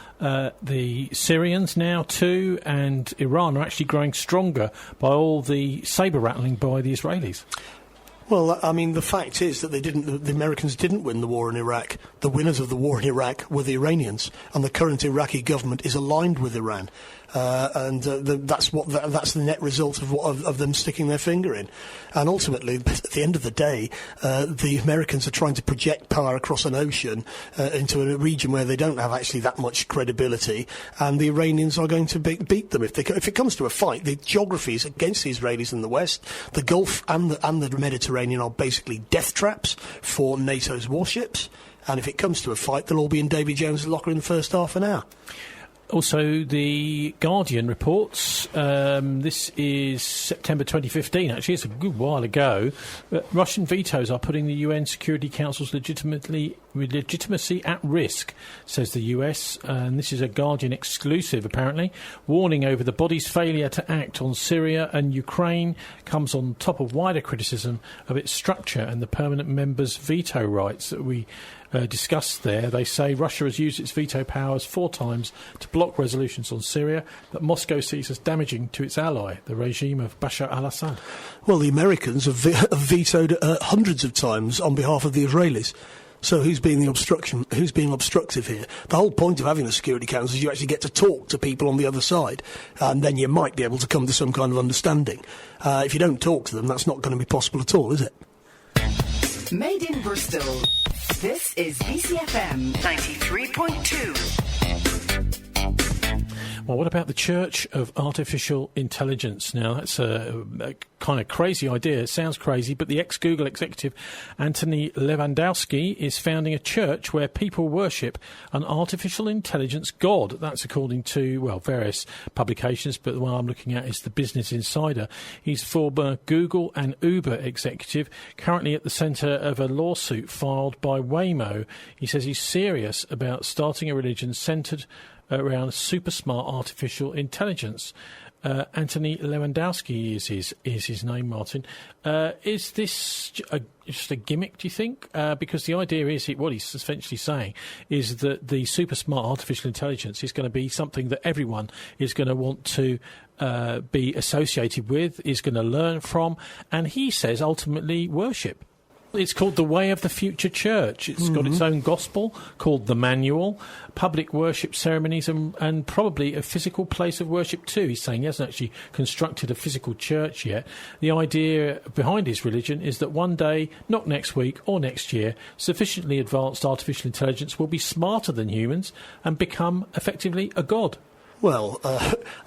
the Syrians now too, and Iran are actually growing stronger by all the sabre-rattling by the Israelis? Well, I mean, the fact is that the Americans didn't win the war in Iraq. The winners of the war in Iraq were the Iranians, and the current Iraqi government is aligned with Iran. That's the net result of them sticking their finger in. And ultimately, at the end of the day, the Americans are trying to project power across an ocean into a region where they don't have actually that much credibility, and the Iranians are going to beat them. If it comes to a fight, the geographies against the Israelis in the West, the Gulf and the Mediterranean are basically death traps for NATO's warships, and if it comes to a fight, they'll all be in Davy Jones' locker in the first half an hour. Also, The Guardian reports, this is September 2015, actually, it's a good while ago, Russian vetoes are putting the UN Security Council's legitimacy at risk, says the US, and this is a Guardian exclusive, apparently. Warning over the body's failure to act on Syria and Ukraine comes on top of wider criticism of its structure and the permanent members' veto rights that we discussed there. They say Russia has used its veto powers 4 times to block resolutions on Syria that Moscow sees as damaging to its ally, the regime of Bashar al-Assad. Well, the Americans have vetoed hundreds of times on behalf of the Israelis. So who's being obstructive here? The whole point of having the Security Council is you actually get to talk to people on the other side, and then you might be able to come to some kind of understanding. If you don't talk to them, that's not going to be possible at all, is it? Made in Bristol. This is BCFM 93.2. Well, what about the Church of Artificial Intelligence? Now, that's a kind of crazy idea. It sounds crazy, but the ex-Google executive Anthony Lewandowski is founding a church where people worship an artificial intelligence god. That's according to, well, various publications, but the one I'm looking at is the Business Insider. He's former Google and Uber executive, currently at the centre of a lawsuit filed by Waymo. He says he's serious about starting a religion centred around super smart artificial intelligence. Anthony Lewandowski is his name, Martin. Is this just a gimmick, do you think? Because the idea is, what he's essentially saying is that the super smart artificial intelligence is going to be something that everyone is going to want to be associated with, is going to learn from, and he says ultimately worship. It's called the Way of the Future Church. It's got its own gospel called the Manual, public worship ceremonies and probably a physical place of worship too. He's saying he hasn't actually constructed a physical church yet. The idea behind his religion is that one day, not next week or next year, sufficiently advanced artificial intelligence will be smarter than humans and become effectively a god. Well,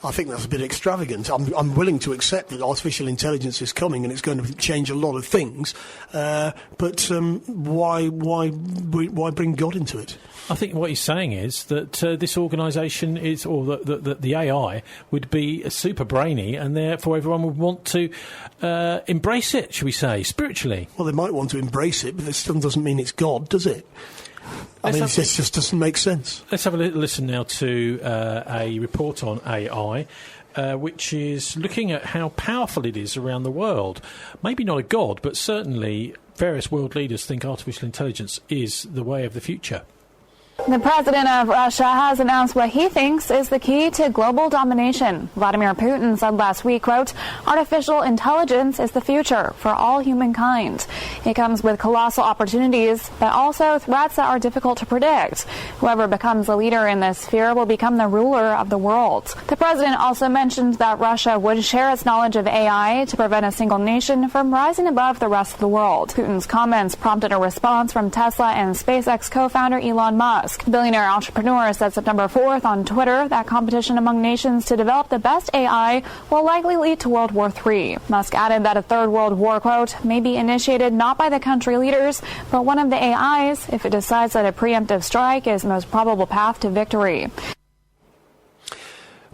I think that's a bit extravagant. I'm willing to accept that artificial intelligence is coming and it's going to change a lot of things, but why bring God into it? I think what he's saying is that this organisation is, or that the AI would be super brainy, and therefore everyone would want to embrace it, shall we say, spiritually. Well, they might want to embrace it, but it still doesn't mean it's God, does it? It just doesn't make sense. Let's have a little listen now to a report on AI, which is looking at how powerful it is around the world. Maybe not a god, but certainly various world leaders think artificial intelligence is the way of the future. The president of Russia has announced what he thinks is the key to global domination. Vladimir Putin said last week, quote, "Artificial intelligence is the future for all humankind. It comes with colossal opportunities, but also threats that are difficult to predict. Whoever becomes a leader in this sphere will become the ruler of the world." The president also mentioned that Russia would share its knowledge of AI to prevent a single nation from rising above the rest of the world. Putin's comments prompted a response from Tesla and SpaceX co-founder Elon Musk. Billionaire entrepreneur said September 4th on Twitter that competition among nations to develop the best AI will likely lead to World War III. Musk added that a third world war, quote, may be initiated not by the country leaders, but one of the AIs if it decides that a preemptive strike is the most probable path to victory.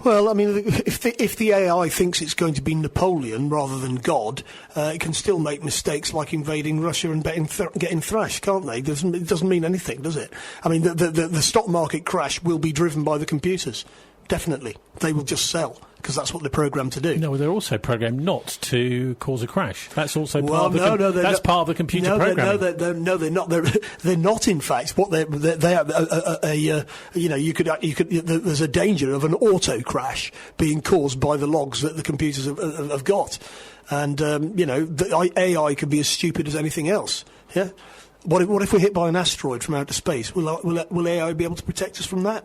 Well, I mean, if the AI thinks it's going to be Napoleon rather than God, it can still make mistakes like invading Russia and getting thrashed, can't they? It doesn't mean anything, does it? I mean, the stock market crash will be driven by the computers. Definitely. They will just sell, because that's what they're programmed to do. No, they're also programmed not to cause a crash. That's also part of the part of the computer programming. They're not. They're not. In fact, what they are. There's a danger of an auto crash being caused by the logs that the computers have got, and the AI can be as stupid as anything else. Yeah. What if we're hit by an asteroid from outer space? Will AI be able to protect us from that?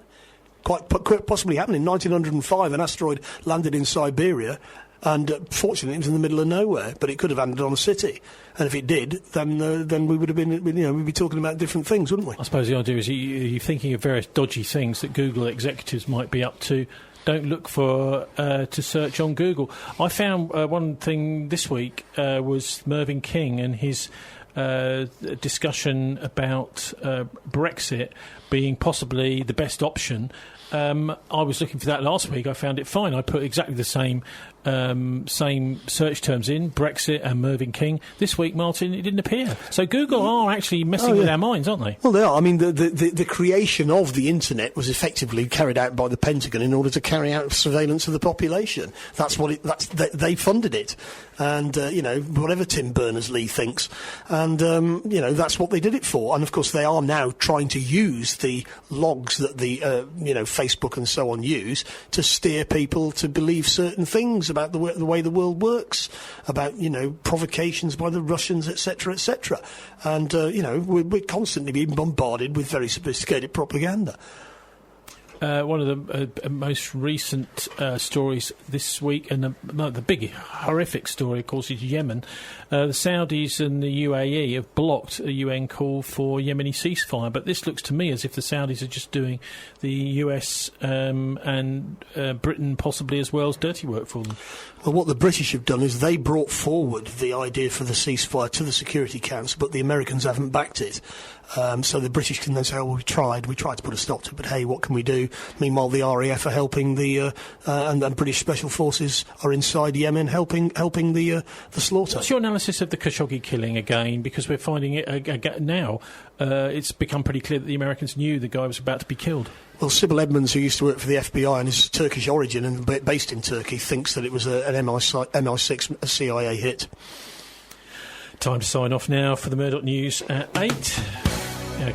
Quite possibly happened in 1905. An asteroid landed in Siberia, and fortunately it was in the middle of nowhere. But it could have landed on a city, and if it did, then we would have been, we'd be talking about different things, wouldn't we? I suppose the idea is you're thinking of various dodgy things that Google executives might be up to. Don't look for to search on Google. I found one thing this week was Mervyn King and his discussion about Brexit being possibly the best option. I was looking for that last week. I found it fine. I put exactly the same search terms in, Brexit and Mervyn King. This week, Martin, it didn't appear. So Google are actually messing with our minds, aren't they? Well, they are. I mean, the creation of the internet was effectively carried out by the Pentagon in order to carry out surveillance of the population. They funded it, and whatever Tim Berners-Lee thinks, and that's what they did it for. And of course, they are now trying to use the logs that the Facebook and so on use to steer people to believe certain things about the way the world works, about provocations by the Russians, etc., etc. And we're constantly being bombarded with very sophisticated propaganda. One of the most recent stories this week, and the big horrific story, of course, is Yemen. The Saudis and the UAE have blocked a UN call for Yemeni ceasefire, but this looks to me as if the Saudis are just doing the US and Britain possibly as well as dirty work for them. Well, what the British have done is they brought forward the idea for the ceasefire to the Security Council, but the Americans haven't backed it. So the British can then say, "Oh, we tried to put a stop to it, but hey, what can we do?" Meanwhile, the RAF are helping and British Special Forces are inside Yemen helping the slaughter. What's your analysis of the Khashoggi killing again? Because we're finding it now. It's become pretty clear that the Americans knew the guy was about to be killed. Well, Sybil Edmonds, who used to work for the FBI and is Turkish origin and based in Turkey, thinks that it was an MI6 CIA hit. Time to sign off now for the Murdoch News at 8.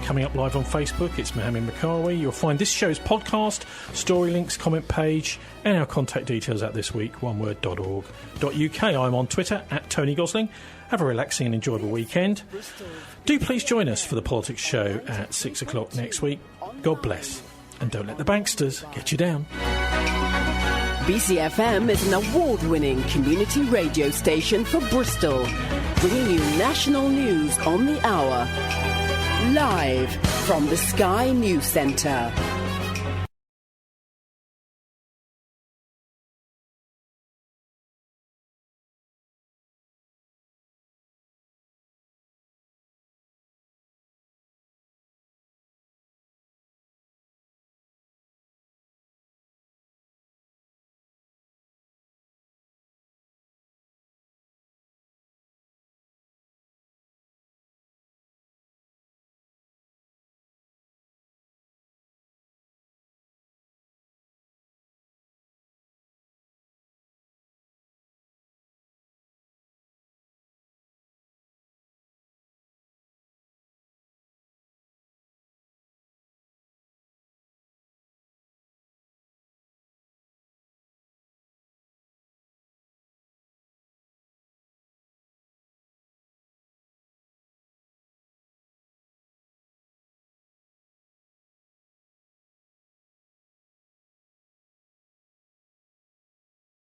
Coming up live on Facebook, it's Mohammed Makawi. You'll find this show's podcast, story links, comment page, and our contact details at thisweek.oneword.org.uk. I'm on Twitter at Tony Gosling. Have a relaxing and enjoyable weekend. Do please join us for the Politics Show at 6 o'clock next week. God bless. And don't let the banksters get you down. BCFM is an award-winning community radio station for Bristol, bringing you national news on the hour. Live from the Sky News Centre.